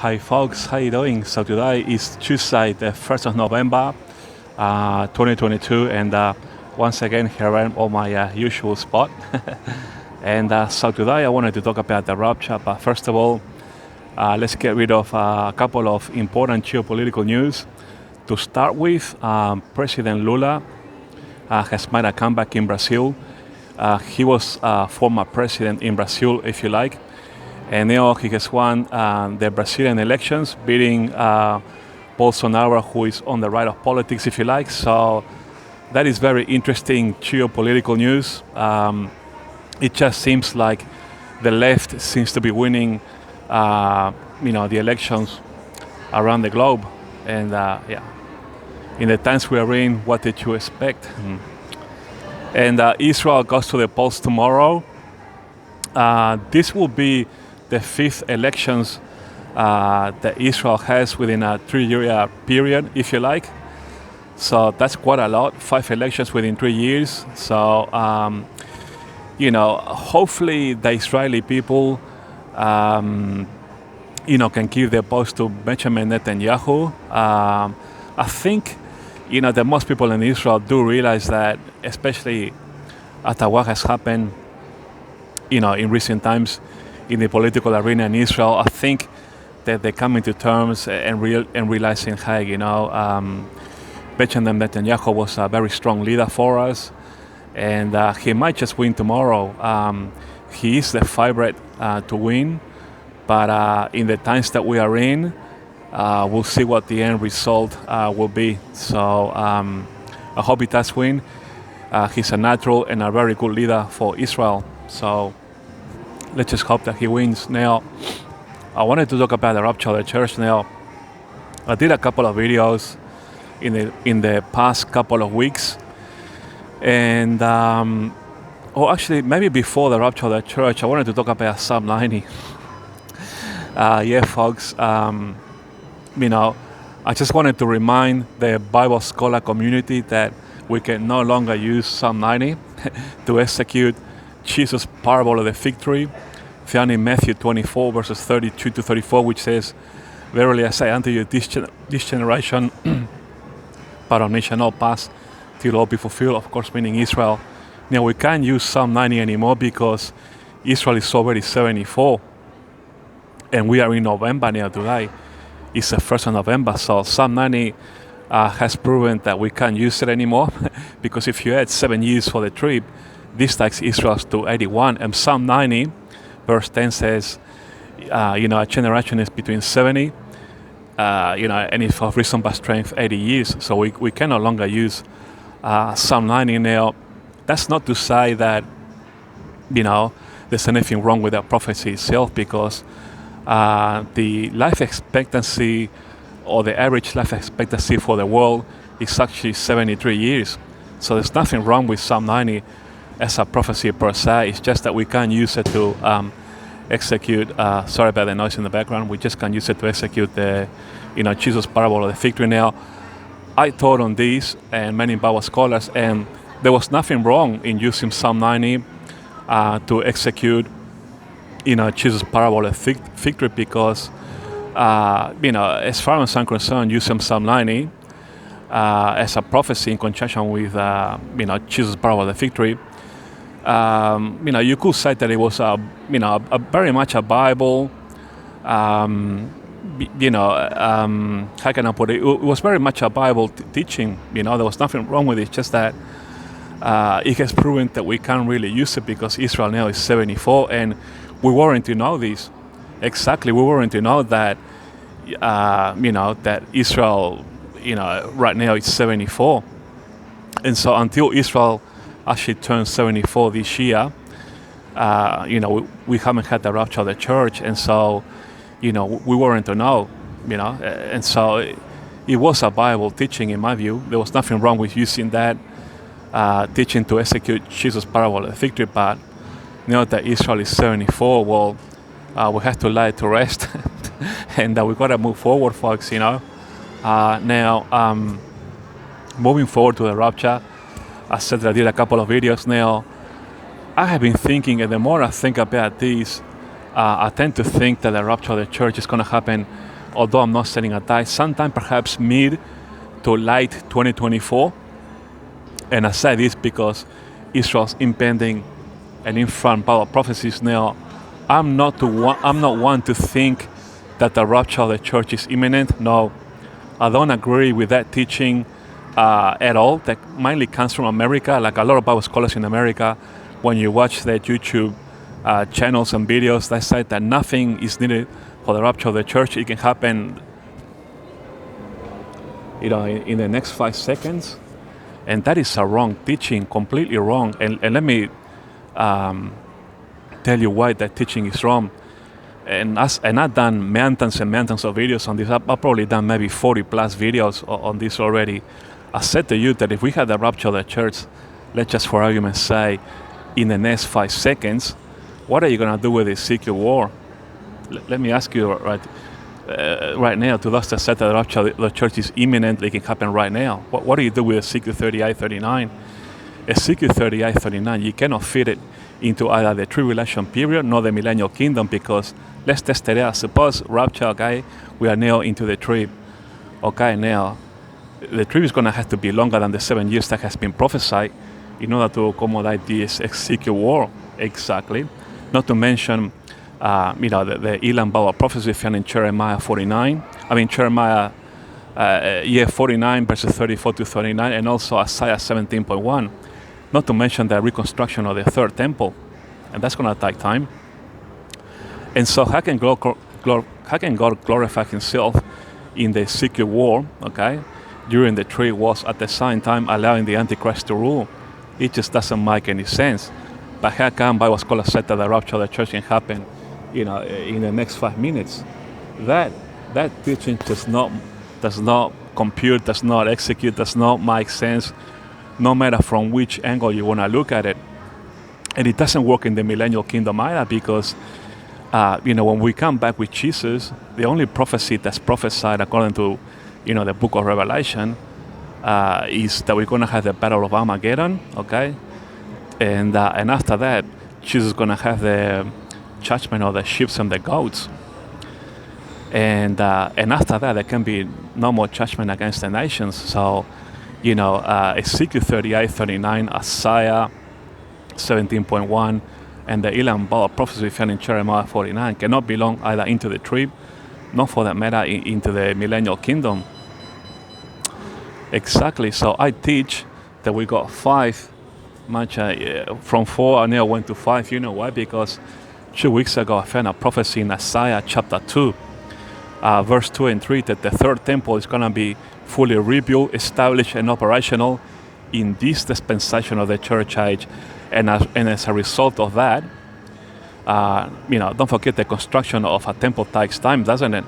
Hi folks, how you doing? So today is Tuesday, the 1st of November, 2022, and once again here I am on my usual spot. And so today I wanted to talk about the rapture, but first of all, let's get rid of a couple of important geopolitical news. To start with, President Lula has made a comeback in Brazil. He was former president in Brazil, if you like, and now he has won the Brazilian elections, beating Bolsonaro, who is on the right of politics, if you like. So that is very interesting geopolitical news. It just seems like the left seems to be winning, the elections around the globe. And yeah, in the times we are in, what did you expect? And Israel goes to the polls tomorrow. This will be the fifth elections that Israel has within a 3-year period, if you like. So that's quite a lot, 5 elections within 3 years. So, hopefully the Israeli people, can give their votes to Benjamin Netanyahu. I think, that most people in Israel do realize that, especially after what has happened, in recent times in the political arena in Israel. I think that they're coming to terms and realizing, hey, Benjamin Netanyahu was a very strong leader for us, and he might just win tomorrow. He is the favorite to win, but in the times that we are in, we'll see what the end result will be. So I hope he does win. He's a natural and a very good leader for Israel. So let's just hope that he wins. Now, I wanted to talk about the Rapture of the Church. Now, I did a couple of videos in the past couple of weeks, and actually maybe before the Rapture of the Church, I wanted to talk about Psalm 90. Yeah, folks. I just wanted to remind the Bible scholar community that we can no longer use Psalm 90 to execute Jesus' parable of the fig tree, found in Matthew 24, verses 32 to 34, which says, "Verily I say unto you, this generation, pardon me, shall not pass till all be fulfilled," of course meaning Israel. Now we can't use Psalm 90 anymore because Israel is already 74. And we are in November now today. It's the 1st of November, so Psalm 90 has proven that we can't use it anymore because if you add 7 years for the trip, this takes Israel to 81. And Psalm 90, verse 10 says, a generation is between 70, and if of reason by strength, 80 years. So we can no longer use Psalm 90 now. That's not to say that, there's anything wrong with that prophecy itself, because the life expectancy or the average life expectancy for the world is actually 73 years. So there's nothing wrong with Psalm 90 as a prophecy per se. It's just that we can't use it to execute, sorry about the noise in the background, we just can't use it to execute the, Jesus' parable of the fig tree. Now, I taught on this and many Bible scholars, and there was nothing wrong in using Psalm 90 to execute, Jesus' parable of the fig tree, because, as far as I'm concerned, using Psalm 90 as a prophecy in conjunction with, Jesus' parable of the fig tree, you could say that it was a very much a Bible, how can I put it? It was very much a Bible teaching. There was nothing wrong with it. Just that it has proven that we can't really use it because Israel now is 74, and we weren't to know this. Exactly, we weren't to know that, that Israel, right now is 74, and so until Israel actually turned 74 this year, we haven't had the rapture of the church, and so, we weren't to know, and so it was a Bible teaching in my view. There was nothing wrong with using that teaching to execute Jesus' parable of the fig tree, but now that Israel is 74, well, we have to lay it to rest, and we got to move forward, folks, Now, moving forward to the rapture, I said that I did a couple of videos now. I have been thinking, and the more I think about this, I tend to think that the rapture of the church is going to happen, although I'm not setting a date, sometime perhaps mid to late 2024. And I say this because Israel's impending and infant power prophecies now. I'm not one to think that the rapture of the church is imminent. No, I don't agree with that teaching at all. That mainly comes from America. Like a lot of Bible scholars in America, when you watch their YouTube channels and videos, they say that nothing is needed for the rapture of the church. It can happen, in the next 5 seconds. And that is a wrong teaching, completely wrong. And let me tell you why that teaching is wrong. And I've done mountains and mountains of videos on this. I've probably done maybe 40 plus videos on this already. I said to you that if we had the rapture of the church, let's just for argument's sake, in the next 5 seconds, what are you going to do with the Ezekiel war? Let me ask you right now, to those that said that the rapture of the church is imminent, it can happen right now. What do you do with Ezekiel 38, 39? Ezekiel 38, 39, you cannot fit it into either the tribulation period nor the millennial kingdom, because let's test it out. Suppose rapture, okay, we are now into the trib. Okay, now, the trib is going to have to be longer than the 7 years that has been prophesied in order to accommodate this Ezekiel war. Exactly. Not to mention, the Elam Bauer prophecy found in Jeremiah 49. Jeremiah 49 verses 34 to 39, and also Isaiah 17.1. Not to mention the reconstruction of the third temple, and that's going to take time. And so how can God glorify himself in the Ezekiel war, okay, during the three wars at the same time allowing the Antichrist to rule? It just doesn't make any sense. But how come Bible scholars said that the rapture of the church can happen, in the next 5 minutes? That teaching does not compute, does not execute, does not make sense, no matter from which angle you want to look at it. And it doesn't work in the millennial kingdom either, because when we come back with Jesus, the only prophecy that's prophesied according to the book of Revelation is that we're going to have the battle of Armageddon, okay, and after that Jesus is going to have the judgment of the sheep and the goats, and after that there can be no more judgment against the nations. So Ezekiel 38, 39, Isaiah 17.1, and the Elam Bauer prophecy found in Jeremiah 49 cannot belong either into the trib, nor for that matter into the millennial kingdom. Exactly. So I teach that we got 5, from 4 I now went to 5. You know why? Because 2 weeks ago I found a prophecy in Isaiah chapter 2, verse 2 and 3, that the third temple is going to be fully rebuilt, established, and operational in this dispensation of the church age. And as a result of that, don't forget the construction of a temple takes time, doesn't it?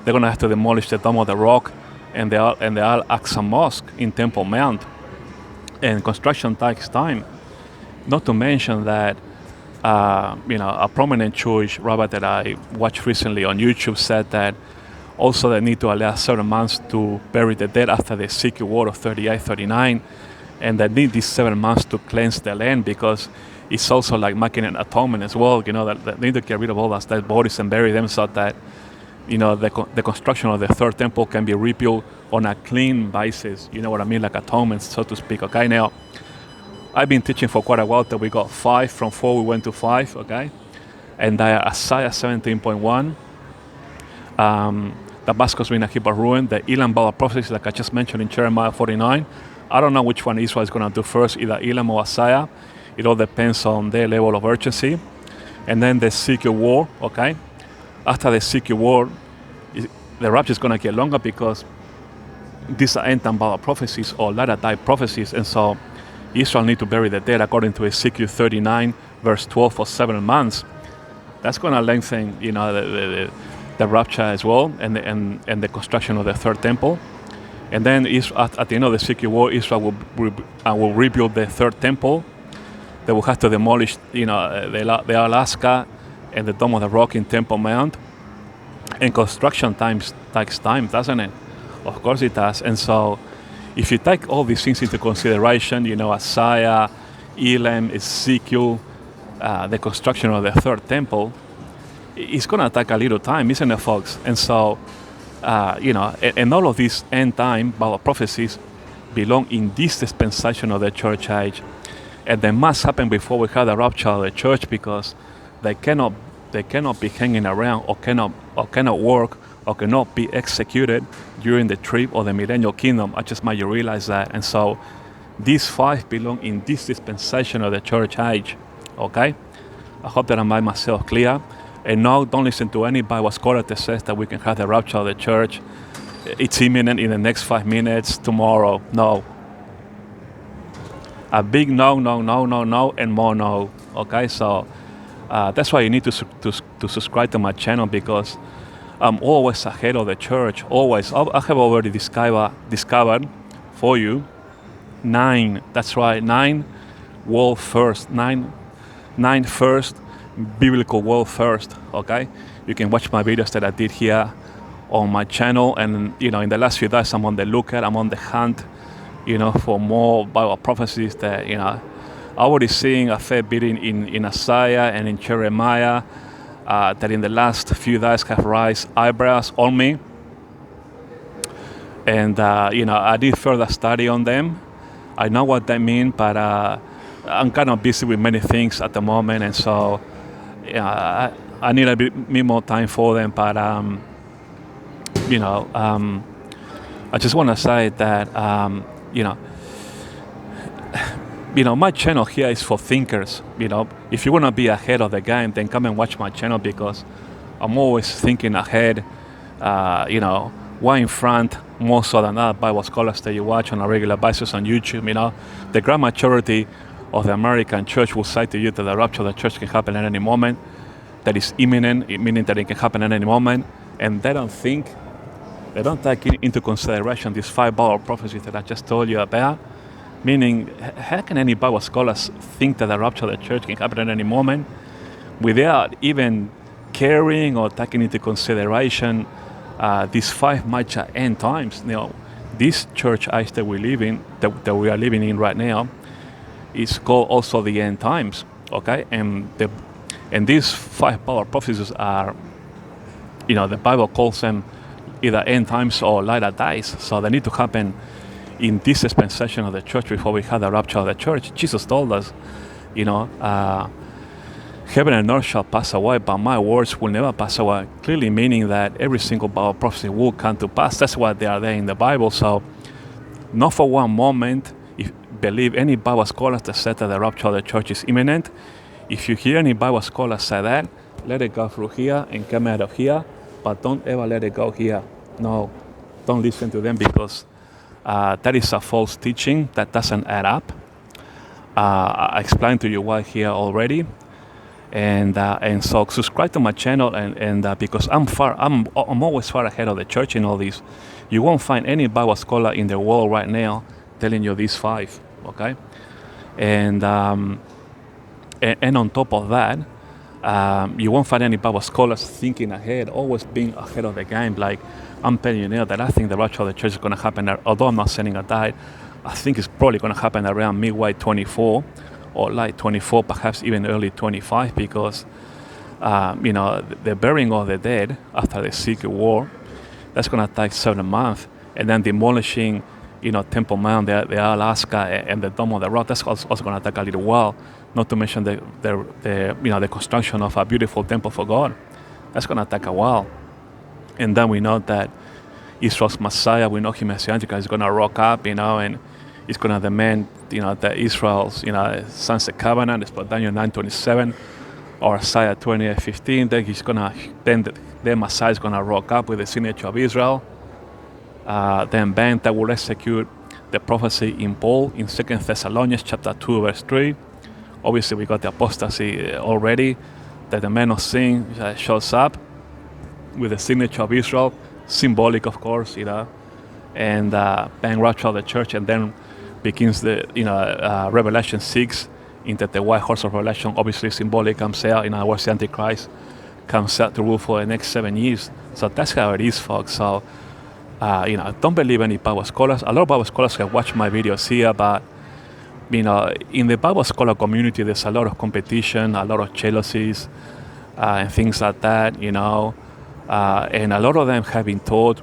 They're going to have to demolish the Dome of the Rock and the Al-Aqsa Mosque in Temple Mount. And construction takes time. Not to mention that, a prominent Jewish rabbi that I watched recently on YouTube said that also they need to allow 7 months to bury the dead after the Ezekiel war of 38, 39. And they need these 7 months to cleanse the land, because it's also like making an atonement as well. That they need to get rid of all those dead bodies and bury them, so that the construction of the third temple can be rebuilt on a clean basis. You know what I mean? Like atonement, so to speak. Okay, now I've been teaching for quite a while that we got 5. From 4 we went to 5. Okay, and Isaiah 17.1. Damascus being a heap of ruin. The Elam Bauer prophecy, like I just mentioned in Jeremiah 49. I don't know which one Israel is going to do first, either Elam or Isaiah. It all depends on their level of urgency. And then the Ezekiel war, okay? After the Ezekiel war, the rapture is going to get longer, because these are end-time Bible prophecies or latter-day prophecies. And so Israel need to bury the dead according to Ezekiel 39, verse 12, for 7 months. That's going to lengthen, the rapture as well, and the construction of the third temple. And then at the end of the Ezekiel war, Israel will rebuild the third temple. They will have to demolish, the Alaska and the Dome of the Rock in Temple Mount. And construction takes time, doesn't it? Of course it does. And so if you take all these things into consideration, Isaiah, Elam, Ezekiel, the construction of the third temple, it's going to take a little time, isn't it, folks? And so, and all of these end time Bible prophecies belong in this dispensation of the church age. And they must happen before we have the rapture of the church, because they cannot be hanging around, or cannot work, or cannot be executed during the trip or the millennial kingdom. I just made you realize that. And so these 5 belong in this dispensation of the church age. Okay? I hope that I made myself clear. And no, don't listen to any Bible scholar that says that we can have the rapture of the church. It's imminent in the next 5 minutes, tomorrow. No. A big no, no, no, no, no, and more no. Okay, so that's why you need to subscribe to my channel, because I'm always ahead of the church. Always. I have already discovered for you 9. That's right, 9 world first. 9 first biblical world first. Okay, you can watch my videos that I did here on my channel, and in the last few days I'm on the lookout. I'm on the hunt, for more Bible prophecies that I already seeing a fair bit in Isaiah and in Jeremiah that in the last few days have raised eyebrows on me. And I did further study on them. I know what they mean, but I'm kind of busy with many things at the moment, and so I need a bit more time for them. But I just want to say that my channel here is for thinkers. If you want to be ahead of the game, then come and watch my channel, because I'm always thinking ahead. One in front, more so than other Bible scholars that you watch on a regular basis on YouTube. The grand majority of the American church will say to you that the rapture of the church can happen at any moment, that is imminent, meaning that it can happen at any moment, and they don't take into consideration these 5 Bible prophecies that I just told you about. Meaning, how can any Bible scholars think that the rapture of the church can happen at any moment without even caring or taking into consideration these 5 major end times? This church age that we live in, that we are living in right now, is called also the end times. Okay, and these 5 Bible prophecies are, the Bible calls them either end times or latter days. So they need to happen in this dispensation of the church before we have the rapture of the church. Jesus told us, heaven and earth shall pass away, but my words will never pass away. Clearly meaning that every single Bible prophecy will come to pass. That's why they are there in the Bible. So not for one moment believe any Bible scholars that said that the rapture of the church is imminent. If you hear any Bible scholars say that, let it go through here and come out of here, but don't ever let it go here. No, don't listen to them, because that is a false teaching that doesn't add up. I explained to you why here already, and so subscribe to my channel, and because I'm always far ahead of the church in all this. You won't find any Bible scholar in the world right now telling you these 5, okay? And on top of that, you won't find any Bible scholars thinking ahead, always being ahead of the game. Like, I'm telling you now that I think the rapture of the church is going to happen, although I'm not saying a date. I think it's probably going to happen around midway 24 or late 24, perhaps even early 25, because the burying of the dead after the Secret War, that's going to take 7 months, and then demolishing Temple Mount, the Alaska, and the Dome of the Rock, that's also going to take a little while. Not to mention the construction of a beautiful temple for God. That's going to take a while. And then we know that Israel's Messiah, we know him Messianic, is going to rock up, and he's going to demand, that Israel's, sunset covenant, it's about Daniel 9:27 or Isaiah 28:15. Then Messiah is going to rock up with the signature of Israel. Then bang, that will execute the prophecy in Paul in 2 Thessalonians chapter 2 verse 3. Obviously, we got the apostasy already, that the man of sin shows up with the signature of Israel, symbolic, of course, and bang, rapture of the church, and then begins the Revelation 6 into the white horse of Revelation. Obviously, symbolic, comes out, where the Antichrist comes out to rule for the next 7 years. So that's how it is, folks. So don't believe any Bible scholars. A lot of Bible scholars have watched my videos here, but in the Bible scholar community, there's a lot of competition, a lot of jealousies, and things like that, and a lot of them have been taught,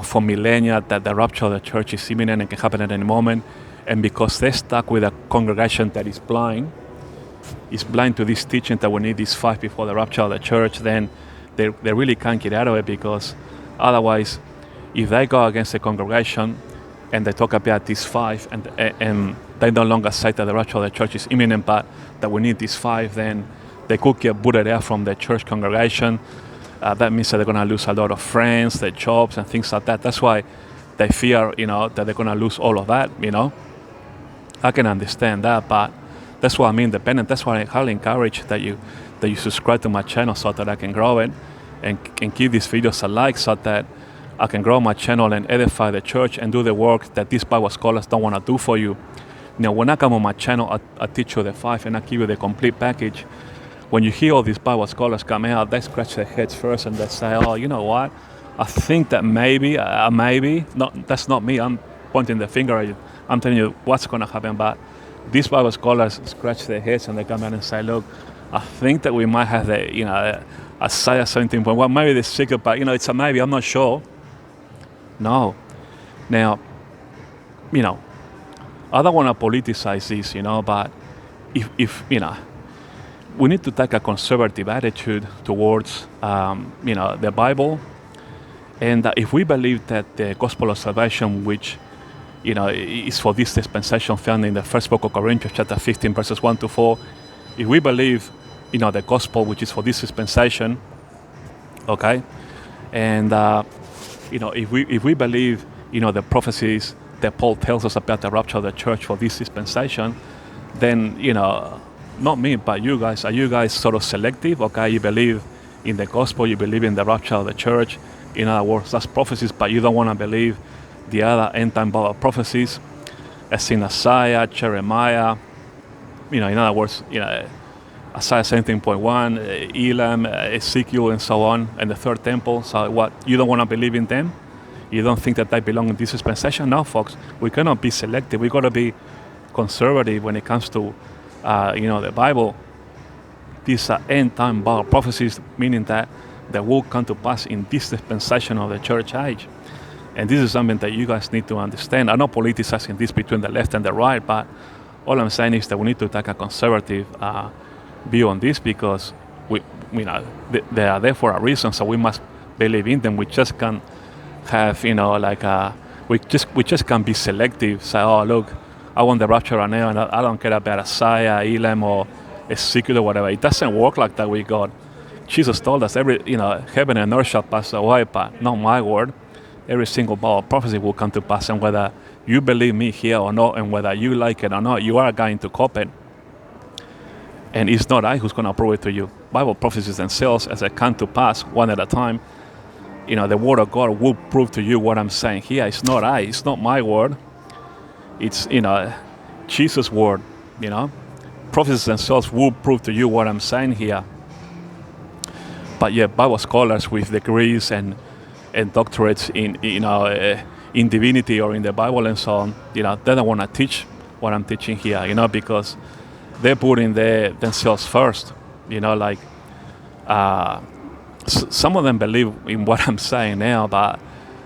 for millennia that the rapture of the church is imminent and can happen at any moment. And because they're stuck with a congregation that is blind to this teaching that we need these 5 before the rapture of the church, then they really can't get out of it, because otherwise, if they go against the congregation and they talk about these 5 and they no longer say that the rapture of the church is imminent, but that we need these 5, then they could get booted out from the church congregation. That means that they're going to lose a lot of friends, their jobs, and things like that. That's why they fear, that they're going to lose all of that. I can understand that, but that's why I'm independent. That's why I highly encourage that you subscribe to my channel so that I can grow it and give these videos a like, so that I can grow my channel and edify the church and do the work that these Bible scholars don't want to do for you. When I come on my channel, I teach you the 5 and I give you the complete package. When you hear all these Bible scholars come out, they scratch their heads first and they say, oh, you know what? I think that maybe, that's not me. I'm pointing the finger at you. I'm telling you what's going to happen. But these Bible scholars scratch their heads and they come out and say, look, I think that we might have the, Isaiah 17.1, maybe the secret, but, it's a maybe, I'm not sure. No. Now, I don't want to politicize this, but if we need to take a conservative attitude towards, the Bible. And if we believe that the gospel of salvation, which, is for this dispensation found in the first book of Corinthians, chapter 15, verses 1 to 4, if we believe, the gospel, which is for this dispensation, okay, and, if we believe, the prophecies that Paul tells us about the rapture of the church for this dispensation, then, not me, but you guys, are you guys sort of selective? Okay, you believe in the gospel, you believe in the rapture of the church. In other words, that's prophecies, but you don't want to believe the other end-time Bible prophecies, as in Isaiah, Jeremiah, in other words, Isaiah 17.1, Elam, Ezekiel, and so on, and the third temple. So what, you don't want to believe in them? You don't think that they belong in this dispensation? No, folks, we cannot be selective. We got to be conservative when it comes to the Bible. These are end-time Bible prophecies, meaning that they will come to pass in this dispensation of the church age. And this is something that you guys need to understand. I'm not politicizing this between the left and the right, but all I'm saying is that we need to take a conservative view on this, because they are there for a reason, so we must believe in them. We just can't have, we just can't be selective, say, oh, look, I want the rapture right now, and I don't care about Isaiah, Elam, or Ezekiel, or whatever. It doesn't work like that with God. Jesus told us, heaven and earth shall pass away, but not my word. Every single Bible prophecy will come to pass, and whether you believe me here or not, and whether you like it or not, you are going to cop it. And it's not I who's going to prove it to you. Bible prophecies themselves, as they come to pass one at a time, the word of God will prove to you what I'm saying here. It's not I, it's not my word. It's, Jesus' word, Prophecies themselves will prove to you what I'm saying here. But yeah, Bible scholars with degrees and doctorates in divinity or in the Bible and so on, they don't want to teach what I'm teaching here, because they're putting themselves first, some of them believe in what I'm saying now, but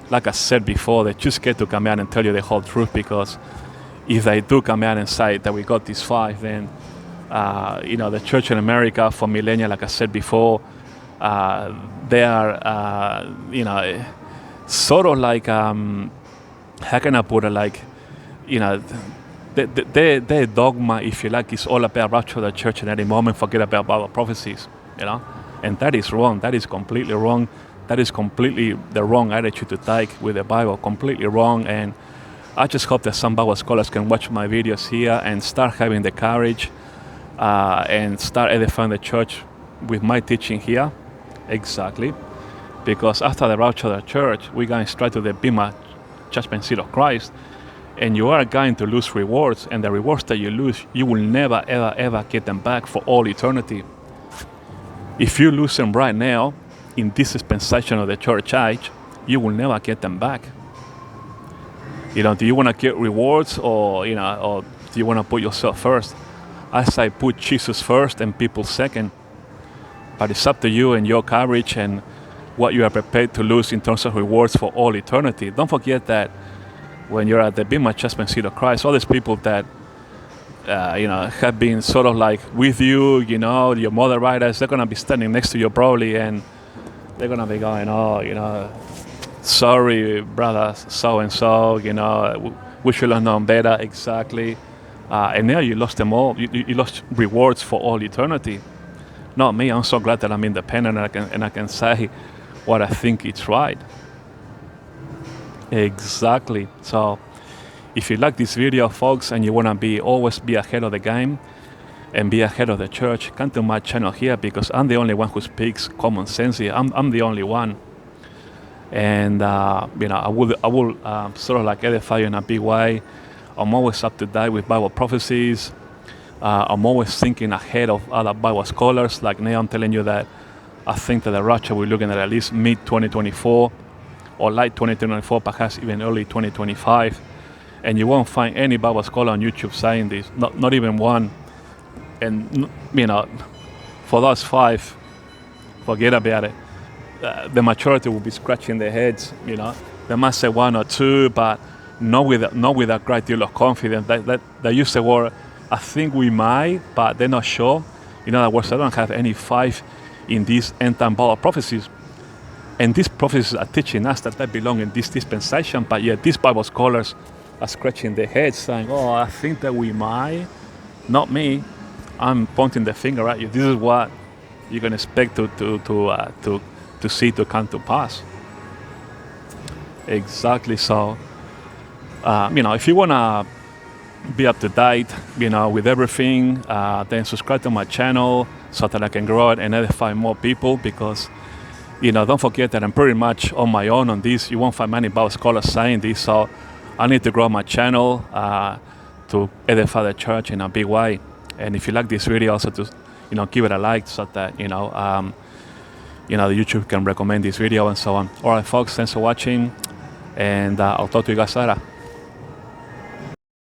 like I said before, they're too scared to come out and tell you the whole truth, because if they do come out and say that we got these 5, then, the church in America for millennia, like I said before, they are, sort of like, how can I put it, their dogma, if you like, is all about rapture of the church, and at any moment forget about Bible prophecies, and that is wrong. That is completely wrong. That is completely the wrong attitude to take with the Bible, completely wrong. And I just hope that some Bible scholars can watch my videos here and start having the courage and start edifying the church with my teaching here. Exactly. Because after the rapture of the church, we're going straight to the Bema judgment seat of Christ, and you are going to lose rewards, and the rewards that you lose, you will never, ever, ever get them back for all eternity. If you lose them right now, in this dispensation of the church age, you will never get them back. Do you want to get rewards, or or do you want to put yourself first? I say put Jesus first and people second. But it's up to you and your courage and what you are prepared to lose in terms of rewards for all eternity. Don't forget that when you're at the Bema Adjustment Seat of Christ, all these people that have been sort of like with you, your mother riders, they're gonna be standing next to you probably, and they're gonna be going, sorry, brother, so and so, we should have known better, exactly. And now you lost them all. You lost rewards for all eternity. Not me. I'm so glad that I'm independent and I can say what I think is right. Exactly. So if you like this video, folks, and you want to always be ahead of the game and be ahead of the church, come to my channel here, because I'm the only one who speaks common sense here. I'm the only one. And I will sort of like edify you in a big way. I'm always up to date with Bible prophecies. I'm always thinking ahead of other Bible scholars. Like now I'm telling you that I think that the rapture we're looking at least mid-2024 or late 2024, perhaps even early 2025. And you won't find any Bible scholar on YouTube saying this, not even one. And, for those 5, forget about it. The majority will be scratching their heads, They might say 1 or 2, but not with a great deal of confidence. They use the word, I think we might, but they're not sure. In other words, I don't have any 5 in these end-time Bible prophecies. And these prophecies are teaching us that they belong in this dispensation, but yet these Bible scholars are scratching their heads saying, I think that we might. Not me. I'm pointing the finger at you. This is what you can expect to see to come to pass. Exactly. So, if you want to be up to date, with everything, then subscribe to my channel so that I can grow it and edify more people, because, don't forget that I'm pretty much on my own on this. You won't find many Bible scholars saying this, so I need to grow my channel to edify the church in a big way. And if you like this video, also to, give it a like so that, the YouTube can recommend this video and so on. All right, folks, thanks for watching, and I'll talk to you guys later.